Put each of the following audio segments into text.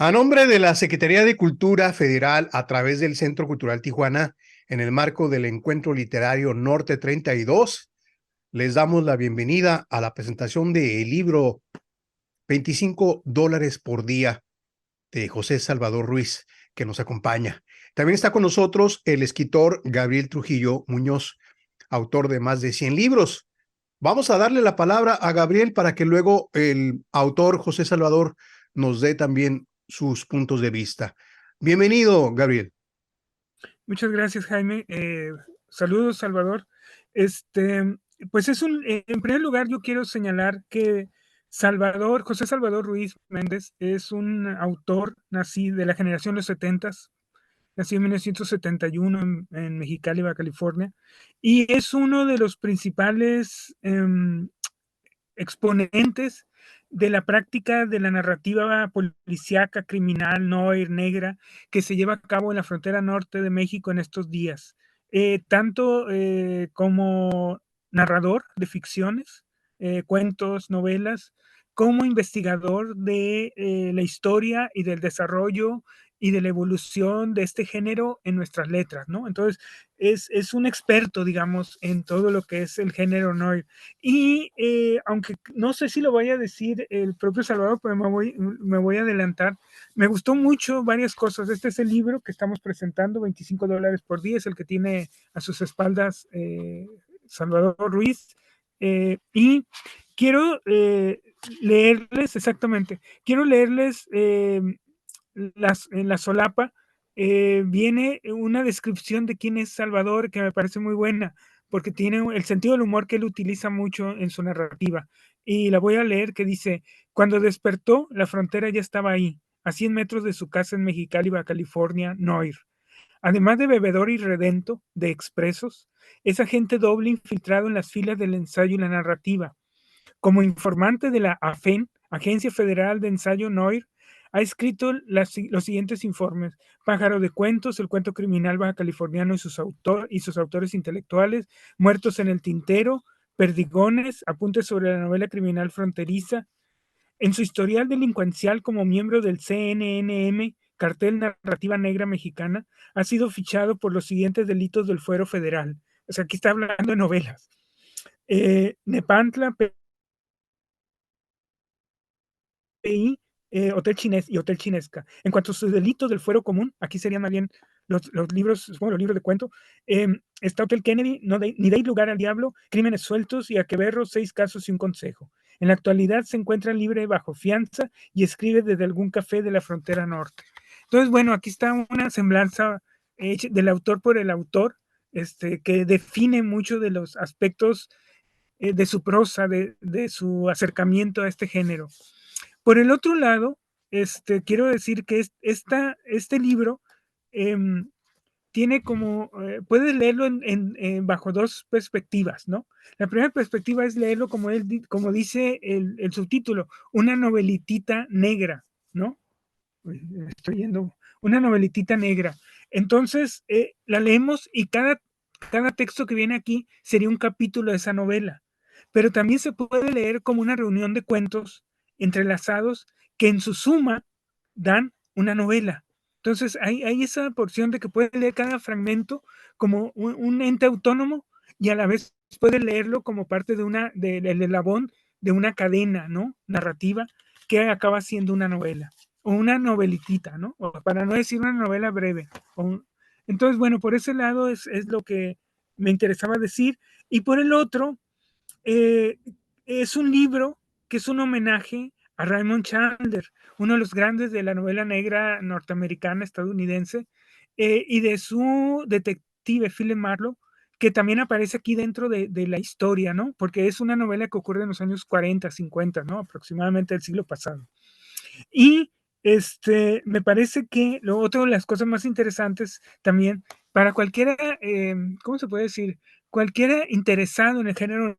A nombre de la Secretaría de Cultura Federal, a través del Centro Cultural Tijuana, en el marco del Encuentro Literario Norte 32, les damos la bienvenida a la presentación del libro 25 dólares por día de José Salvador Ruiz, que nos acompaña. También está con nosotros el escritor Gabriel Trujillo Muñoz, autor de más de 100 libros. Vamos a darle la palabra a Gabriel para que luego el autor José Salvador nos dé también sus puntos de vista. Bienvenido, Gabriel. Muchas gracias, Jaime. Saludos, Salvador. Este, pues en primer lugar, yo quiero señalar que José Salvador Ruiz Méndez, es un autor nacido de la generación de los setentas, nacido en 1971 en Mexicali, Baja California, y es uno de los principales exponentes de la práctica de la narrativa policíaca, criminal, noir, negra, que se lleva a cabo en la frontera norte de México en estos días. Tanto como narrador de ficciones, cuentos, novelas, como investigador de la historia y del desarrollo y de la evolución de este género en nuestras letras, ¿no? Entonces, es un experto, digamos, en todo lo que es el género noir. Y aunque no sé si lo vaya a decir el propio Salvador, pero me voy a adelantar. Me gustó mucho varias cosas. Este es el libro que estamos presentando, 25 dólares por día, es el que tiene a sus espaldas Salvador Ruiz. Y quiero leerles, exactamente, quiero leerles en la solapa. Viene una descripción de quién es Salvador que me parece muy buena, porque tiene el sentido del humor que él utiliza mucho en su narrativa. Y la voy a leer, que dice: cuando despertó, la frontera ya estaba ahí, a 100 metros de su casa en Mexicali, Baja California, Noir. Además de bebedor y redento de expresos, es agente doble infiltrado en las filas del ensayo y la narrativa. Como informante de la AFEN, Agencia Federal de Ensayo Noir, ha escrito los siguientes informes: Pájaro de Cuentos, el cuento criminal baja californiano y sus autores intelectuales, Muertos en el Tintero, Perdigones, apuntes sobre la novela criminal fronteriza. En su historial delincuencial como miembro del CNNM, Cartel Narrativa Negra Mexicana, ha sido fichado por los siguientes delitos del fuero federal. O sea, aquí está hablando de novelas. Nepantla, PI, Hotel Chines y Hotel Chinesca. En cuanto a sus delitos del fuero común, aquí serían más bien los libros, bueno, los libros de cuento. Está Hotel Kennedy, Ni Deis Lugar al Diablo, Crímenes Sueltos y Aqueberro, 6 casos y un consejo. En la actualidad se encuentra libre bajo fianza y escribe desde algún café de la frontera norte. Entonces, bueno, aquí está una semblanza del autor por el autor, que define mucho de los aspectos de su prosa, de su acercamiento a este género. Por el otro lado, quiero decir que este libro eh, tiene como, puedes leerlo bajo dos perspectivas, ¿no? La primera perspectiva es leerlo como dice el subtítulo, una novelitita negra, ¿no? Estoy yendo, una novelitita negra. Entonces, la leemos y cada texto que viene aquí sería un capítulo de esa novela. Pero también se puede leer como una reunión de cuentos entrelazados que en su suma dan una novela. Entonces, hay esa porción de que puede leer cada fragmento como un ente autónomo y a la vez puede leerlo como parte del eslabón de una cadena, ¿no? Narrativa que acaba siendo una novela o una novelitita, ¿no? O para no decir una novela breve. Entonces, bueno, por ese lado es lo que me interesaba decir. Y por el otro, eh, es un libro que es un homenaje a Raymond Chandler, uno de los grandes de la novela negra norteamericana, estadounidense, y de su detective, Philip Marlowe, que también aparece aquí dentro de la historia, ¿no? Porque es una novela que ocurre en los años 40, 50, ¿no? Aproximadamente del siglo pasado. Y me parece que lo otro de las cosas más interesantes también para cualquiera, ¿cómo se puede decir? Cualquiera interesado en el género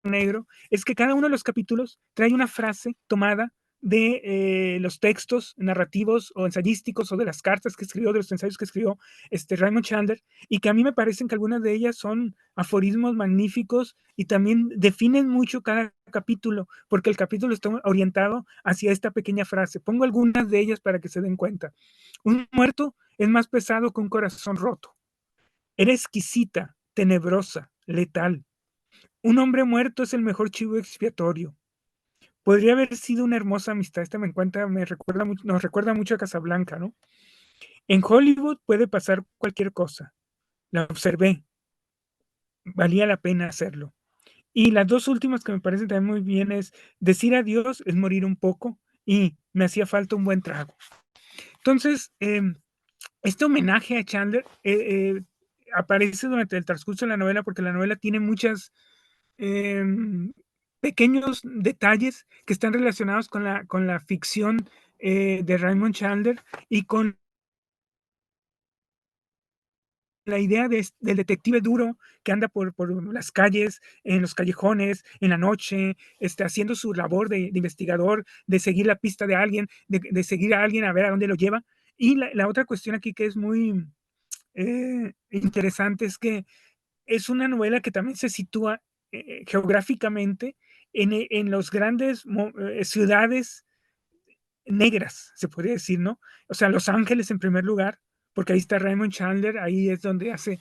negro, es que cada uno de los capítulos trae una frase tomada de los textos narrativos o ensayísticos o de las cartas que escribió, de los ensayos que escribió Raymond Chandler, y que a mí me parecen que algunas de ellas son aforismos magníficos y también definen mucho cada capítulo, porque el capítulo está orientado hacia esta pequeña frase. Pongo algunas de ellas para que se den cuenta. Un muerto es más pesado que un corazón roto. Era exquisita, tenebrosa, letal. Un hombre muerto es el mejor chivo expiatorio. Podría haber sido una hermosa amistad. Esta nos recuerda mucho a Casablanca, ¿no? En Hollywood puede pasar cualquier cosa. La observé. Valía la pena hacerlo. Y las dos últimas que me parecen también muy bien es decir adiós es morir un poco y me hacía falta un buen trago. Entonces, este homenaje a Chandler aparece durante el transcurso de la novela porque la novela tiene muchas pequeños detalles que están relacionados con la ficción de Raymond Chandler y con la idea del detective duro que anda por las calles, en los callejones, en la noche, haciendo su labor de investigador, de seguir la pista de alguien, de seguir a alguien a ver a dónde lo lleva. Y la otra cuestión aquí que es muy interesante es que es una novela que también se sitúa geográficamente en los grandes ciudades negras, se podría decir, ¿no? O sea, Los Ángeles en primer lugar, porque ahí está Raymond Chandler, ahí es donde hace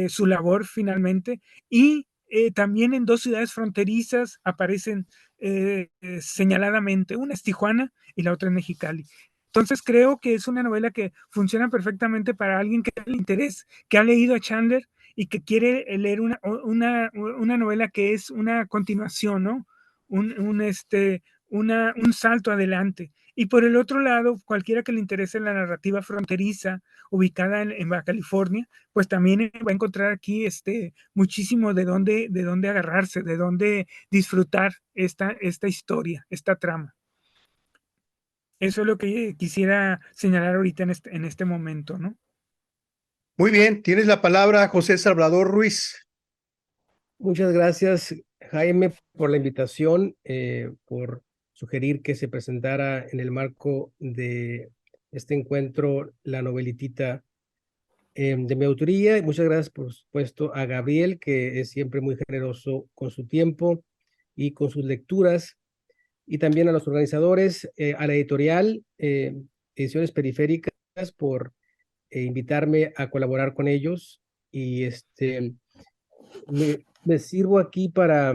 su labor finalmente, y también en dos ciudades fronterizas aparecen señaladamente, una es Tijuana y la otra es Mexicali. Entonces creo que es una novela que funciona perfectamente para alguien que le interesa, que ha leído a Chandler y que quiere leer una novela que es una continuación, ¿no? Un salto adelante. Y por el otro lado, cualquiera que le interese la narrativa fronteriza ubicada en Baja California, pues también va a encontrar aquí muchísimo de dónde agarrarse, de dónde disfrutar esta historia, esta trama. Eso es lo que quisiera señalar ahorita en este momento, ¿no? Muy bien, tienes la palabra, José Salvador Ruiz. Muchas gracias, Jaime, por la invitación, por sugerir que se presentara en el marco de este encuentro la novelitita de mi autoría. Y muchas gracias, por supuesto, a Gabriel, que es siempre muy generoso con su tiempo y con sus lecturas, y también a los organizadores, a la editorial Ediciones Periféricas, por invitarme a colaborar con ellos. Y me sirvo aquí para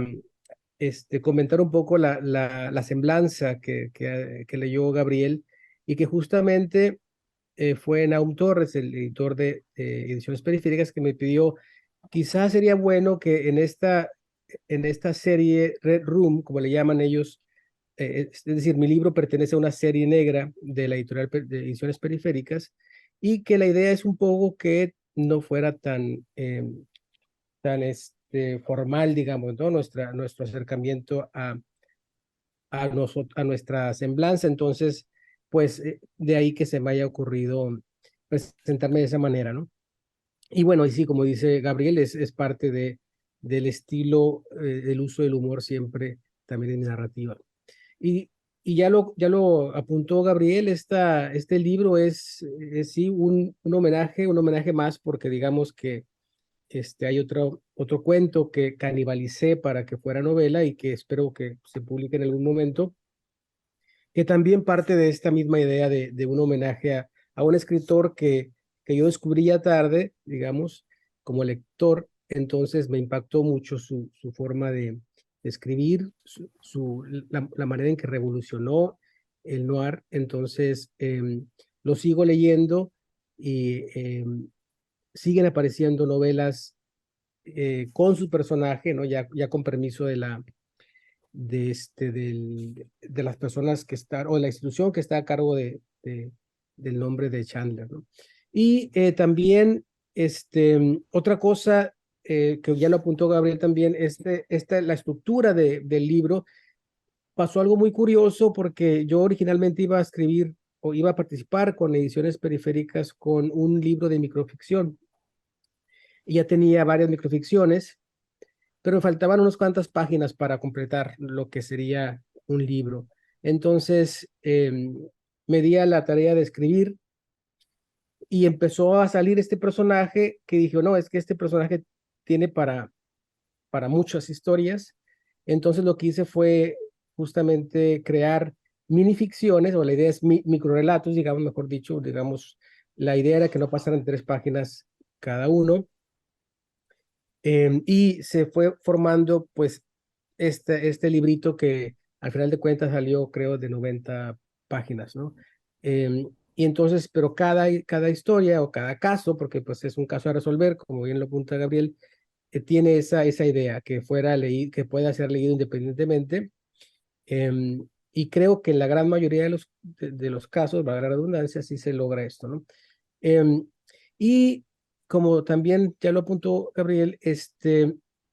comentar un poco la semblanza que leyó Gabriel, y que justamente fue Naum Torres, el editor de Ediciones Periféricas, que me pidió, quizás sería bueno que en esta serie Red Room, como le llaman ellos, es decir, mi libro pertenece a una serie negra de la editorial de Ediciones Periféricas, y que la idea es un poco que no fuera tan formal, digamos, ¿no? Nuestro acercamiento a nuestra semblanza. Entonces, pues de ahí que se me haya ocurrido presentarme de esa manera, ¿no? Y bueno, y sí, como dice Gabriel, es parte del estilo, del uso del humor siempre también en narrativa. Y, y ya lo apuntó Gabriel, este libro es sí un homenaje más, porque digamos que hay otro cuento que canibalicé para que fuera novela y que espero que se publique en algún momento, que también parte de esta misma idea de un homenaje a un escritor que yo descubrí ya tarde, digamos, como lector. Entonces me impactó mucho su forma de escribir, la manera en que revolucionó el noir. Entonces lo sigo leyendo, y siguen apareciendo novelas con su personaje, ¿no? Ya con permiso de las personas que están, o de la institución que está a cargo del nombre de Chandler, ¿no? Y también, otra cosa que ya lo apuntó Gabriel también, la estructura del libro. Pasó algo muy curioso, porque yo originalmente iba a escribir o iba a participar con Ediciones Periféricas con un libro de microficción, y ya tenía varias microficciones, pero me faltaban unas cuantas páginas para completar lo que sería un libro. Entonces me di a la tarea de escribir y empezó a salir este personaje que dije, no, es que este personaje tiene para muchas historias. Entonces lo que hice fue justamente crear minificciones, o la idea es microrelatos, digamos, mejor dicho, digamos, la idea era que no pasaran 3 páginas cada uno. Y se fue formando pues este librito que al final de cuentas salió creo de 90 páginas, ¿no? Y entonces, pero cada historia o cada caso, porque pues es un caso a resolver, como bien lo apunta Gabriel, tiene esa idea que fuera leído, que pueda ser leído independientemente. Y creo que en la gran mayoría de los casos, valga la redundancia, sí se logra esto, ¿no? Em, y como también ya lo apuntó Gabriel,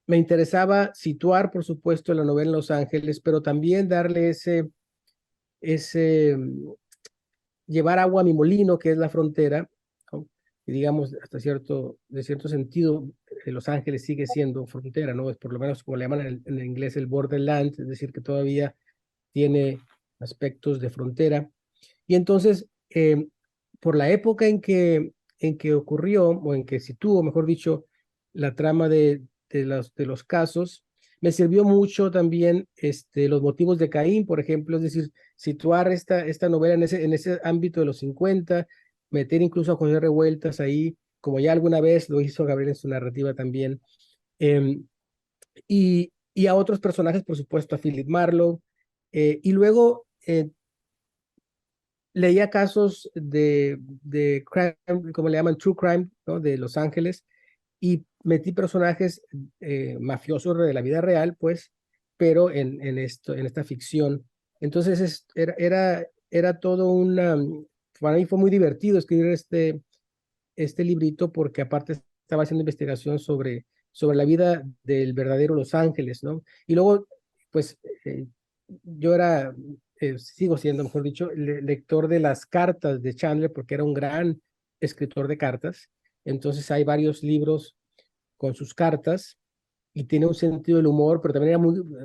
me interesaba situar, por supuesto, la novela en Los Ángeles, pero también darle llevar agua a mi molino, que es la frontera, ¿no? Y digamos, de cierto sentido, Los Ángeles sigue siendo frontera, ¿no? Es por lo menos como le llaman en inglés el borderland, es decir, que todavía tiene aspectos de frontera. Y entonces, por la época en que ocurrió, o en que situó, mejor dicho, la trama de los casos, me sirvió mucho también los motivos de Caín, por ejemplo, es decir, situar esta novela en ese ámbito de los 50, meter incluso a José Revueltas ahí, como ya alguna vez lo hizo Gabriel en su narrativa también, em, y a otros personajes, por supuesto, a Philip Marlowe, y luego leía casos de crime, como le llaman, true crime, ¿no? De Los Ángeles, y metí personajes mafiosos de la vida real, pues, pero en esta ficción. Entonces era todo para mí fue muy divertido escribir este librito porque aparte estaba haciendo investigación sobre la vida del verdadero Los Ángeles, ¿no? Y luego, pues, yo sigo siendo, mejor dicho, lector de las cartas de Chandler porque era un gran escritor de cartas. Entonces hay varios libros con sus cartas y tiene un sentido del humor, pero también era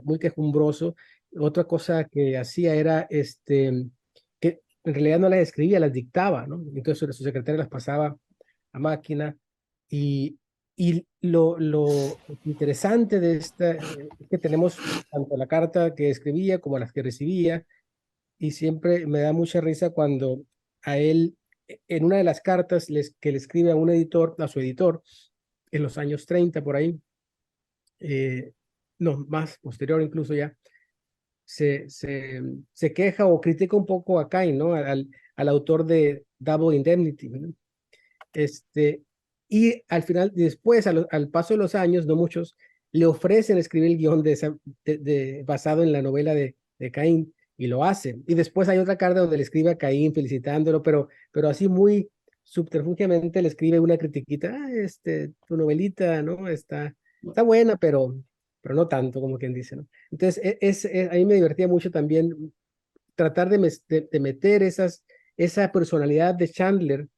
muy quejumbroso. Otra cosa que hacía era que en realidad no las escribía, las dictaba, ¿no? Entonces su secretaria las pasaba a máquina y, y lo interesante de esta es que tenemos tanto la carta que escribía como las que recibía y siempre me da mucha risa cuando a él, en una de las cartas que le escribe a un editor, a su editor, en los años 30 por ahí, no, más posterior incluso ya, se, se, se queja o critica un poco a Cain, ¿no? Al autor de Double Indemnity, ¿no? Y al final, después, al paso de los años, no muchos, le ofrecen escribir el guión basado en la novela de Caín y lo hace. Y después hay otra carta donde le escribe a Caín felicitándolo, pero así muy subterfugiamente le escribe una critiquita, tu novelita, ¿no? Está buena, pero no tanto, como quien dice, ¿no? Entonces, a mí me divertía mucho también tratar de meter esa personalidad de Chandler,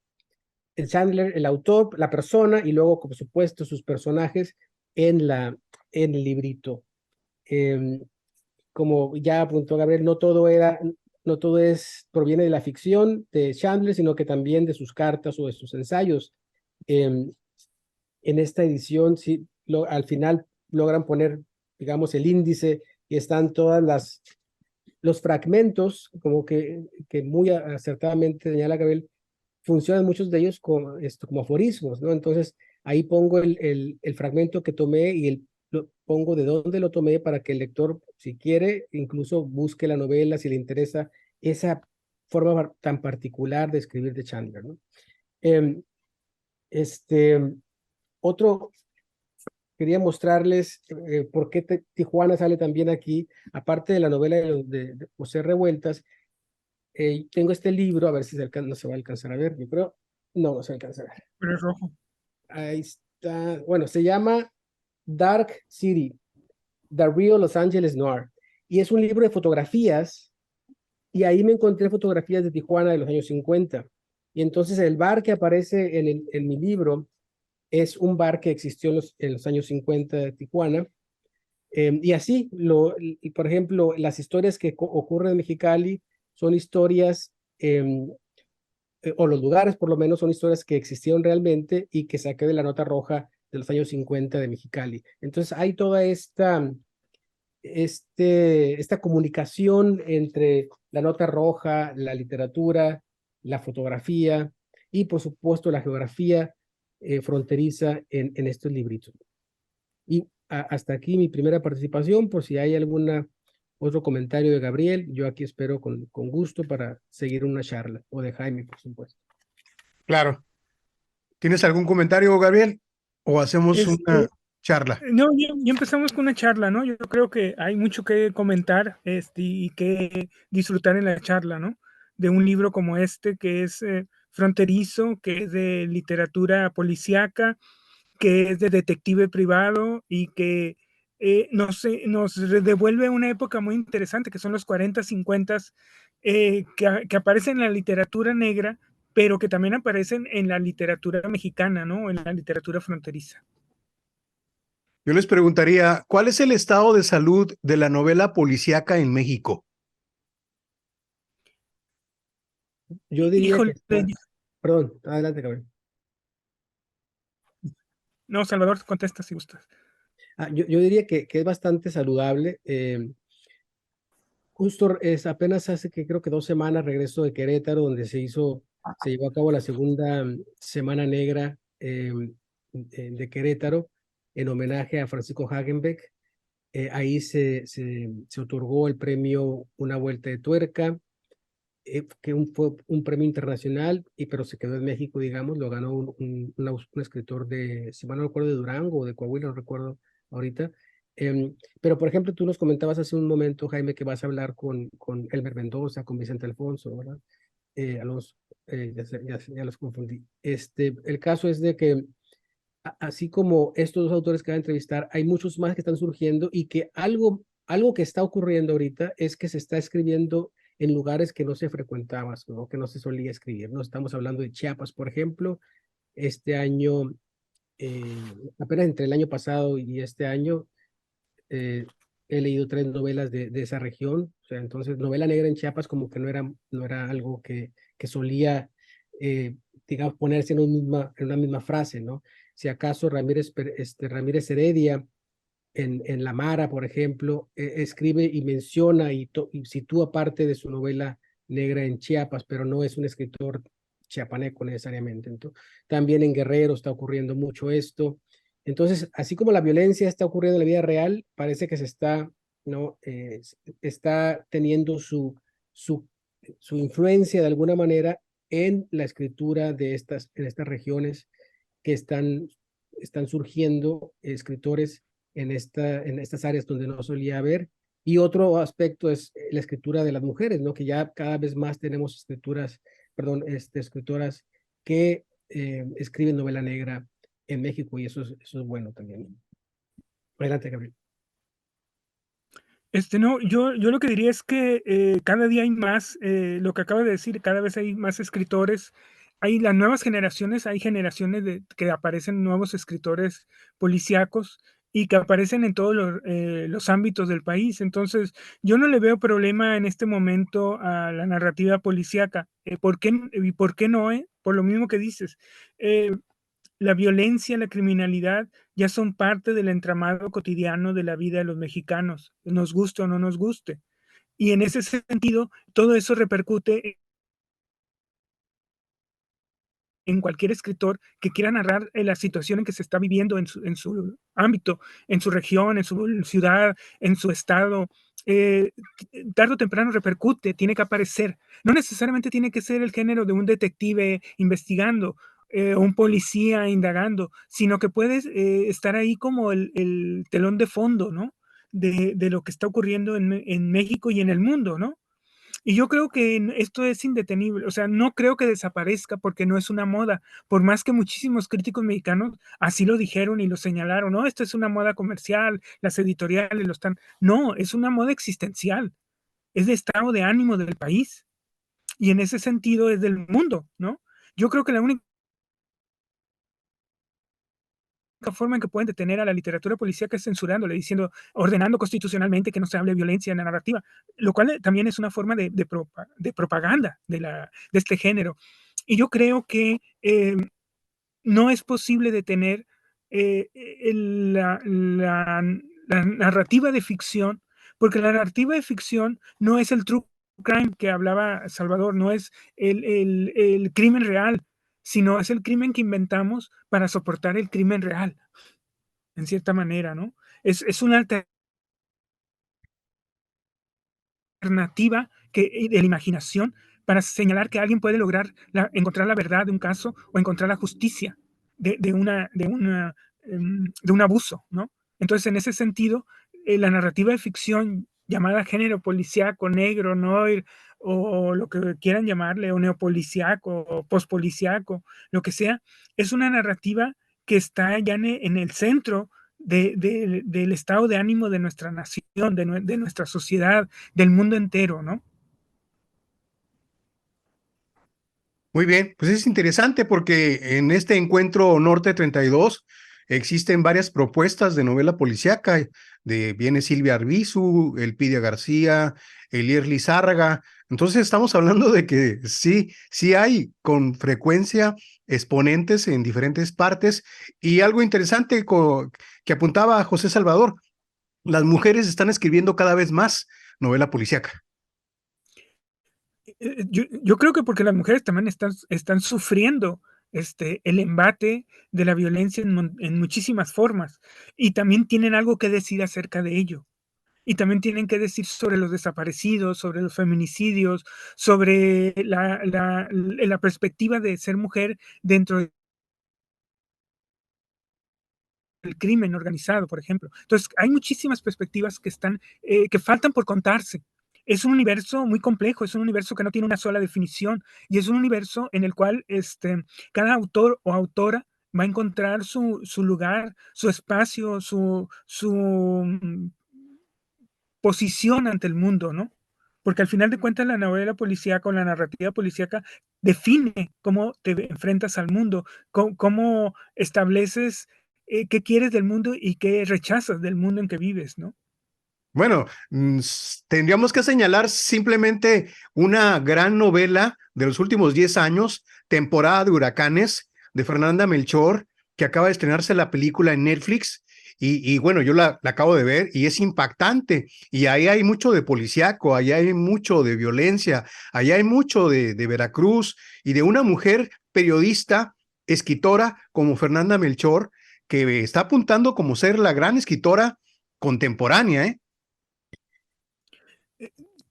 el autor, la persona y luego, por supuesto, sus personajes en el librito. Em, Como ya apuntó Gabriel, no todo proviene de la ficción de Chandler, sino que también de sus cartas o de sus ensayos. Em, en esta edición, sí, al final logran poner, digamos, el índice y están los fragmentos, que muy acertadamente señala Gabriel, funcionan muchos de ellos como aforismos, ¿no? Entonces, ahí pongo el fragmento que tomé y lo pongo de dónde lo tomé para que el lector, si quiere, incluso busque la novela, si le interesa esa forma tan particular de escribir de Chandler, ¿no? Em, este, otro, quería mostrarles por qué Tijuana sale también aquí, aparte de la novela de José Revueltas. Tengo este libro, a ver si no se va a alcanzar a ver, yo creo. No se alcanza a ver. Pero es rojo. Ahí está. Bueno, se llama Dark City, The Real Los Angeles Noir. Y es un libro de fotografías. Y ahí me encontré fotografías de Tijuana de los años 50. Y entonces el bar que aparece en mi libro es un bar que existió en los años 50 de Tijuana. Y así, y por ejemplo, las historias que ocurren en Mexicali son historias, o los lugares por lo menos son historias que existieron realmente y que saqué de la nota roja de los años 50 de Mexicali. Entonces hay toda esta comunicación entre la nota roja, la literatura, la fotografía y por supuesto la geografía fronteriza en estos libritos. Y hasta aquí mi primera participación. Por si hay alguna otro comentario de Gabriel, yo aquí espero con gusto para seguir una charla, o de Jaime, por supuesto. Claro. ¿Tienes algún comentario, Gabriel? ¿O hacemos una Este, charla? no, ya empezamos con una charla, ¿no? Yo creo que hay mucho que comentar, y que disfrutar en la charla, ¿no? De un libro como este, que es fronterizo, que es de literatura policíaca, que es de detective privado y que nos devuelve una época muy interesante, que son los 40, 50, que aparecen en la literatura negra, pero que también aparecen en la literatura mexicana, ¿no? En la literatura fronteriza. Yo les preguntaría, ¿cuál es el estado de salud de la novela policíaca en México? Yo diría que Híjole, está... Perdón, adelante, Gabriel. no, Salvador, contesta si gustas. Yo diría que es bastante saludable. Justo apenas hace que creo que 2 semanas regreso de Querétaro, donde se llevó a cabo la segunda Semana Negra de Querétaro, en homenaje a Francisco Hagenbeck. Ahí se otorgó el premio Una Vuelta de Tuerca, fue un premio internacional, pero se quedó en México, digamos. Lo ganó un escritor si mal no recuerdo, de Durango o de Coahuila, no recuerdo ahorita. Pero, por ejemplo, tú nos comentabas hace un momento, Jaime, que vas a hablar con Elmer Mendoza, con Vicente Alfonso, ¿verdad? Alonso, ya los confundí. El caso es de que, así como estos dos autores que voy a entrevistar, hay muchos más que están surgiendo, y que algo que está ocurriendo ahorita es que se está escribiendo en lugares que no se frecuentaban, ¿no? Que no se solía escribir, ¿no? Estamos hablando de Chiapas, por ejemplo. Este año, apenas entre el año pasado y este año, he leído 3 novelas de esa región. O sea, entonces, novela negra en Chiapas como que no era algo que solía, eh, digamos, ponerse en una misma frase, ¿no? Si acaso Ramírez Heredia en La Mara, por ejemplo, escribe y menciona y sitúa parte de su novela negra en Chiapas, pero no es un escritor chiapaneco necesariamente. Entonces, también en Guerrero está ocurriendo mucho esto. Entonces, así como la violencia está ocurriendo en la vida real, parece que ¿no? Está teniendo su, su influencia de alguna manera en la escritura en estas regiones que están surgiendo escritores en estas áreas donde no solía haber. Y otro aspecto es la escritura de las mujeres, ¿no? Que ya cada vez más tenemos escritoras que escriben novela negra en México, y eso es bueno también. Adelante, Gabriel. No, yo lo que diría es que cada día hay más, lo que acaba de decir, cada vez hay más escritores. Hay las nuevas generaciones, hay generaciones que aparecen nuevos escritores policíacos y que aparecen en todos los ámbitos del país. Entonces, yo no le veo problema en este momento a la narrativa policíaca. ¿Por qué no? Por lo mismo que dices. Eh, la violencia, la criminalidad ya son parte del entramado cotidiano de la vida de los mexicanos, nos guste o no nos guste. Y en ese sentido, todo eso repercute en cualquier escritor que quiera narrar la situación en que se está viviendo en su ámbito, en su región, en su ciudad, en su estado. Eh, Tarde o temprano repercute, tiene que aparecer. No necesariamente tiene que ser el género de un detective investigando, un policía indagando, sino que puedes estar ahí como el telón de fondo, ¿no? De lo que está ocurriendo en México y en el mundo, ¿no? Y yo creo que esto es indetenible, o sea, no creo que desaparezca porque no es una moda, por más que muchísimos críticos mexicanos así lo dijeron y lo señalaron, no, esto es una moda comercial, las editoriales lo están, no, es una moda existencial, es de estado de ánimo del país y en ese sentido es del mundo, ¿no? Yo creo que la única forma en que pueden detener a la literatura policíaca es censurándole, diciendo, ordenando constitucionalmente que no se hable de violencia en la narrativa, lo cual también es una forma de propaganda de este género. Y yo creo que no es posible detener la narrativa de ficción, porque la narrativa de ficción no es el true crime que hablaba Salvador, no es el crimen real, sino es el crimen que inventamos para soportar el crimen real, en cierta manera, ¿no? Es una alternativa de la imaginación para señalar que alguien puede lograr encontrar la verdad de un caso o encontrar la justicia de un abuso, ¿no? Entonces, en ese sentido, la narrativa de ficción llamada género policíaco, negro, noir, o lo que quieran llamarle, o neopolicíaco, o pospolicíaco, lo que sea, es una narrativa que está ya en el centro del estado de ánimo de nuestra nación, de nuestra sociedad, del mundo entero, ¿no? Muy bien, pues es interesante porque en este encuentro Norte 32 existen varias propuestas de novela policíaca, viene Silvia Arbizu, Elpidia García, Elier Lizárraga. Entonces estamos hablando de que sí hay con frecuencia exponentes en diferentes partes y algo interesante que apuntaba José Salvador, las mujeres están escribiendo cada vez más novela policíaca. Yo creo que porque las mujeres también están sufriendo el embate de la violencia en muchísimas formas y también tienen algo que decir acerca de ello. Y también tienen que decir sobre los desaparecidos, sobre los feminicidios, sobre la perspectiva de ser mujer dentro del crimen organizado, por ejemplo. Entonces, hay muchísimas perspectivas que faltan por contarse. Es un universo muy complejo, es un universo que no tiene una sola definición y es un universo en el cual cada autor o autora va a encontrar su lugar, su espacio, su posición ante el mundo, ¿no? Porque al final de cuentas la novela policíaca o la narrativa policíaca define cómo te enfrentas al mundo, cómo estableces qué quieres del mundo y qué rechazas del mundo en que vives, ¿no? Bueno, tendríamos que señalar simplemente una gran novela de los últimos 10 años, Temporada de Huracanes, de Fernanda Melchor, que acaba de estrenarse la película en Netflix. Y bueno, yo la acabo de ver y es impactante. Y ahí hay mucho de policíaco, ahí hay mucho de violencia, ahí hay mucho de Veracruz y de una mujer periodista, escritora como Fernanda Melchor, que está apuntando como ser la gran escritora contemporánea, ¿eh?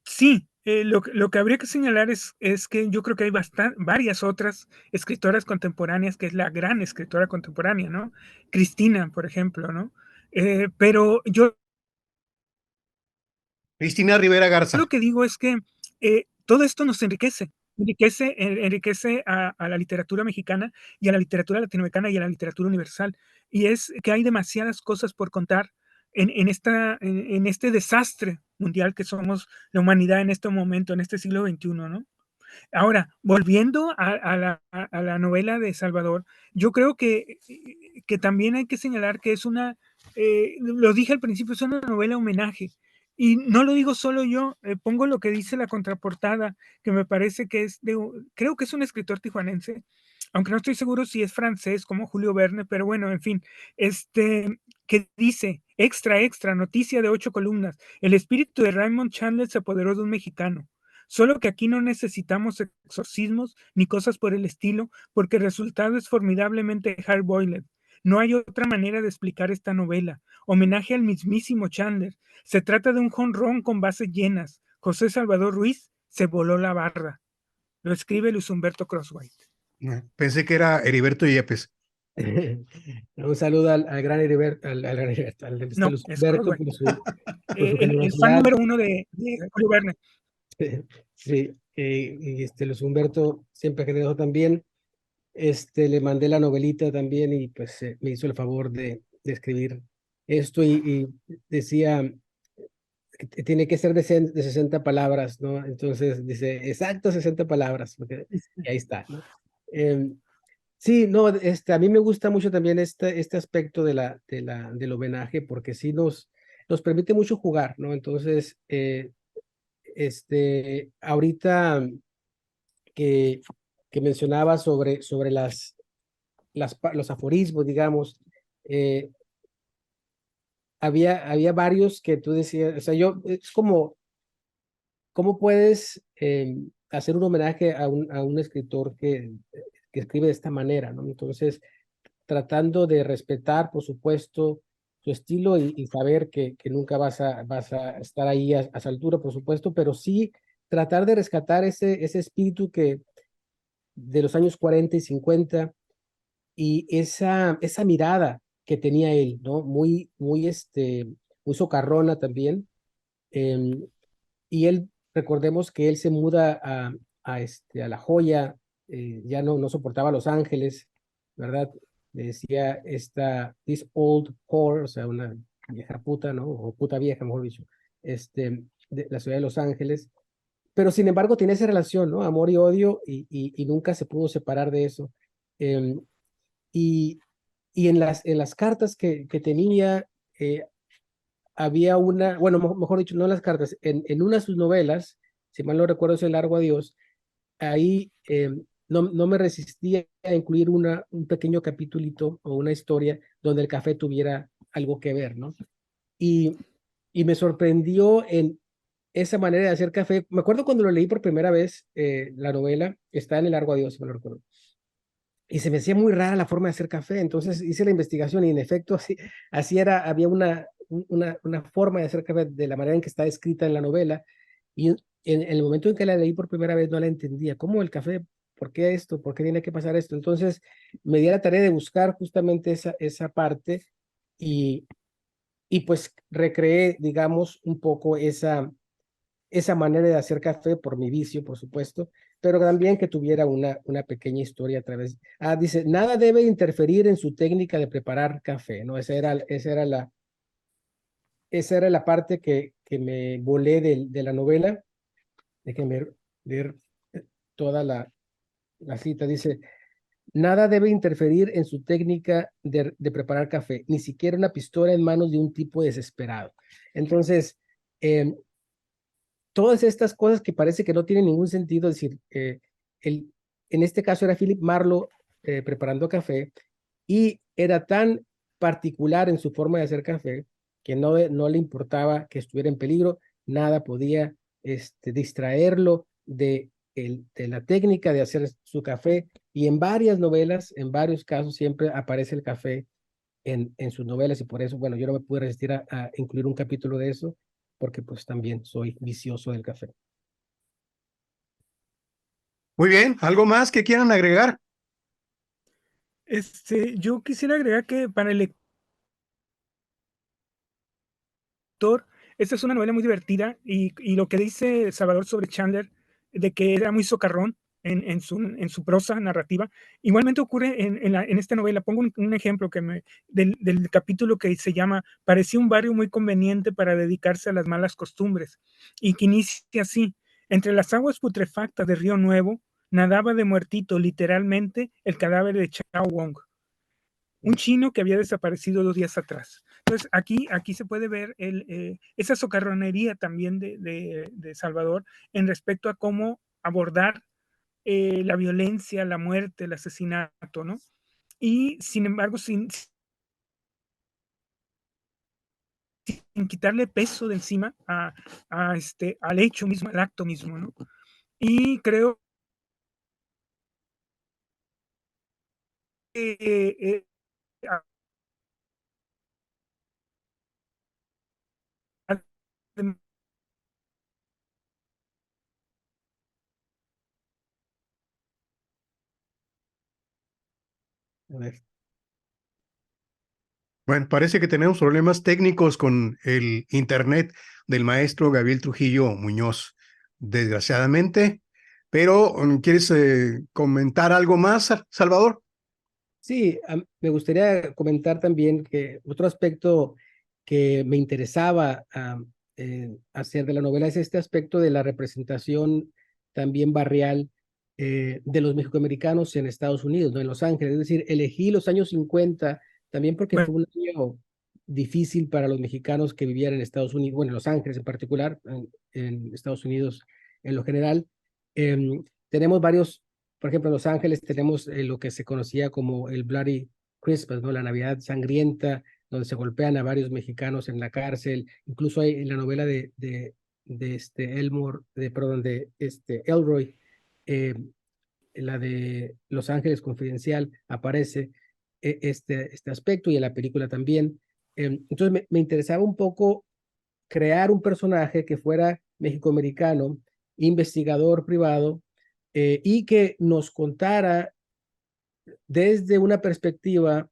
Sí, lo que habría que señalar es que yo creo que hay varias otras escritoras contemporáneas, que es la gran escritora contemporánea, ¿no? Cristina, por ejemplo, ¿no? Pero yo Cristina Rivera lo Garza. que digo es que todo esto nos enriquece a la literatura mexicana y a la literatura latinoamericana y a la literatura universal. Y es que hay demasiadas cosas por contar en este desastre mundial que somos la humanidad en este momento, en este siglo XXI, ¿no? Ahora, volviendo a la novela de Salvador, yo creo que también hay que señalar que es lo dije al principio, es una novela homenaje. Y no lo digo solo yo, pongo lo que dice la contraportada, que me parece que creo que es un escritor tijuanense, aunque no estoy seguro si es francés como Julio Verne, pero bueno, en fin, que dice, extra, extra, noticia de 8 columnas, el espíritu de Raymond Chandler se apoderó de un mexicano. Solo que aquí no necesitamos exorcismos ni cosas por el estilo, porque el resultado es formidablemente hard-boiled. No hay otra manera de explicar esta novela. Homenaje al mismísimo Chandler. Se trata de un jonrón con bases llenas. José Salvador Ruiz se voló la barra. Lo escribe Luis Humberto Crosswhite. Pensé que era Heriberto Yepes. Un saludo al gran Heriberto, al gran Heriberto, al No, Luz es Humberto Crosswhite. por su El fan generosidad. número uno de Julio Verne. Sí, y Luz Humberto siempre generoso también. Le mandé la novelita también y pues me hizo el favor de escribir esto y decía que tiene que ser de 60 palabras, ¿no? Entonces dice, exacto 60 palabras, y ahí está, ¿no? Sí, no, a mí me gusta mucho también este aspecto del homenaje porque sí nos permite mucho jugar, ¿no? Entonces, ahorita que, que mencionaba sobre los aforismos, digamos, eh, había varios que tú decías, o sea, es como, ¿cómo puedes hacer un homenaje a un escritor que escribe de esta manera, ¿no? Entonces, tratando de respetar, por supuesto, su estilo y saber que nunca vas a estar ahí a su altura, por supuesto, pero sí tratar de rescatar ese espíritu de los años 40 y 50 y esa mirada que tenía él, ¿no? Muy socarrona también. em, y él, recordemos que él se muda a La Joya, ya no soportaba Los Ángeles, ¿verdad? Le decía this old whore, o sea, una vieja puta, ¿no? O puta vieja, mejor dicho, de la ciudad de Los Ángeles. Pero sin embargo tiene esa relación, ¿no? Amor y odio, y nunca se pudo separar de eso. Em, y, y en las cartas que tenía, había bueno, mejor dicho, no en las cartas, en una de sus novelas, si mal no recuerdo es El Largo Adiós, ahí no me resistía a incluir un pequeño capítulito o una historia donde el café tuviera algo que ver, ¿no? Y, y me sorprendió en esa manera de hacer café. Me acuerdo cuando lo leí por primera vez, la novela, está en El Largo Adiós, si me lo recuerdo. Y se me hacía muy rara la forma de hacer café. Entonces hice la investigación y en efecto así era, había una forma de hacer café de la manera en que está escrita en la novela. Y en el momento en que la leí por primera vez no la entendía. ¿Cómo el café? ¿Por qué esto? ¿Por qué tiene que pasar esto? Entonces me di a la tarea de buscar justamente esa parte y, y pues recreé, digamos, un poco esa manera de hacer café por mi vicio, por supuesto, pero también que tuviera una pequeña historia a través. Dice, nada debe interferir en su técnica de preparar café, ¿no? Esa era la parte que me volé de la novela. Déjenme leer toda la cita. Dice, nada debe interferir en su técnica de preparar café, ni siquiera una pistola en manos de un tipo desesperado. Entonces, todas estas cosas que parece que no tienen ningún sentido, es decir, en este caso era Philip Marlowe preparando café y era tan particular en su forma de hacer café que no le importaba que estuviera en peligro, nada podía distraerlo de la técnica de hacer su café y en varias novelas, en varios casos siempre aparece el café en sus novelas y por eso, bueno, yo no me pude resistir a incluir un capítulo de eso porque pues también soy vicioso del café. Muy bien, ¿algo más que quieran agregar? Yo quisiera agregar que para el lector, esta es una novela muy divertida y lo que dice Salvador sobre Chandler, de que era muy socarrón en su prosa narrativa, igualmente ocurre en esta novela. Pongo un ejemplo del capítulo que se llama Parecía un barrio muy conveniente para dedicarse a las malas costumbres, y que inicia así: entre las aguas putrefactas de Río Nuevo, nadaba de muertito literalmente el cadáver de Chao Wong, un chino que había desaparecido 2 días atrás. Entonces, aquí se puede ver esa socarronería también de Salvador en respecto a cómo abordar la violencia, la muerte, el asesinato, ¿no? Y sin embargo, sin quitarle peso de encima al hecho mismo, al acto mismo, ¿no? Y creo que A ver. Bueno, parece que tenemos problemas técnicos con el internet del maestro Gabriel Trujillo Muñoz, desgraciadamente. Pero, ¿quieres comentar algo más, Salvador? Sí, me gustaría comentar también que otro aspecto que me interesaba hacer de la novela es este aspecto de la representación también barrial de los mexicoamericanos en Estados Unidos, ¿no? En Los Ángeles. Es decir, elegí los años 50 también porque Bueno, fue un año difícil para los mexicanos que vivían en Estados Unidos, bueno, en Los Ángeles en particular, en Estados Unidos en lo general. Tenemos varios, por ejemplo, en Los Ángeles tenemos lo que se conocía como el Bloody Christmas, ¿no? La Navidad sangrienta, donde se golpean a varios mexicanos en la cárcel. Incluso hay en la novela de Elroy, eh, la de Los Ángeles Confidencial, aparece este aspecto y en la película también. Entonces me interesaba un poco crear un personaje que fuera mexicoamericano, investigador privado, y que nos contara desde una perspectiva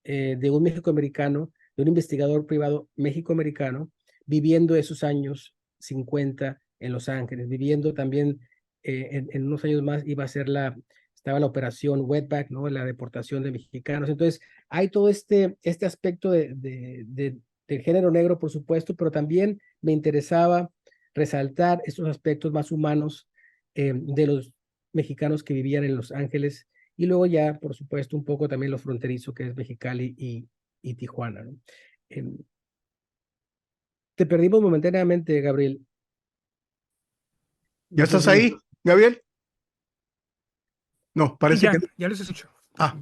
de un mexicoamericano, de un investigador privado mexicoamericano, viviendo esos años 50 en Los Ángeles, viviendo también en unos años más estaba la operación Wetback, ¿no? La deportación de mexicanos. Entonces, hay todo este aspecto del género negro, por supuesto, pero también me interesaba resaltar estos aspectos más humanos de los mexicanos que vivían en Los Ángeles y luego ya, por supuesto, un poco también lo fronterizo que es Mexicali y Tijuana, ¿no? Te perdimos momentáneamente, Gabriel. ¿Ya No sé estás si ahí, Gabriel? No, sí, parece que ya, no. ya los escucho. Ah,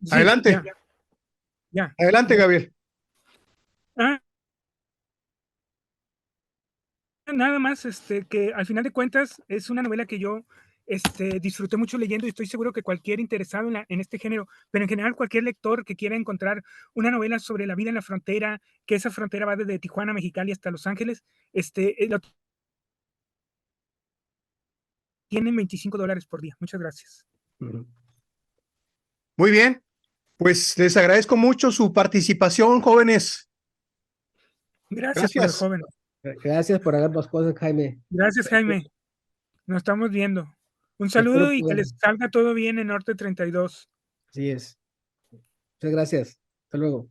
Sí, adelante, ya. adelante, Gabriel. Ah, nada más, que al final de cuentas es una novela que yo disfruté mucho leyendo y estoy seguro que cualquier interesado en este género, pero en general cualquier lector que quiera encontrar una novela sobre la vida en la frontera, que esa frontera va desde Tijuana, Mexicali hasta Los Ángeles, lo tienen $25 por día. Muchas gracias. Muy bien, pues les agradezco mucho su participación, jóvenes. Gracias por el Gracias. joven. Gracias por hablar más cosas, Jaime. Gracias, Jaime. Nos estamos viendo. Un Espero saludo y que poder. les salga todo bien en Norte 32. Así es. Muchas gracias. Hasta luego.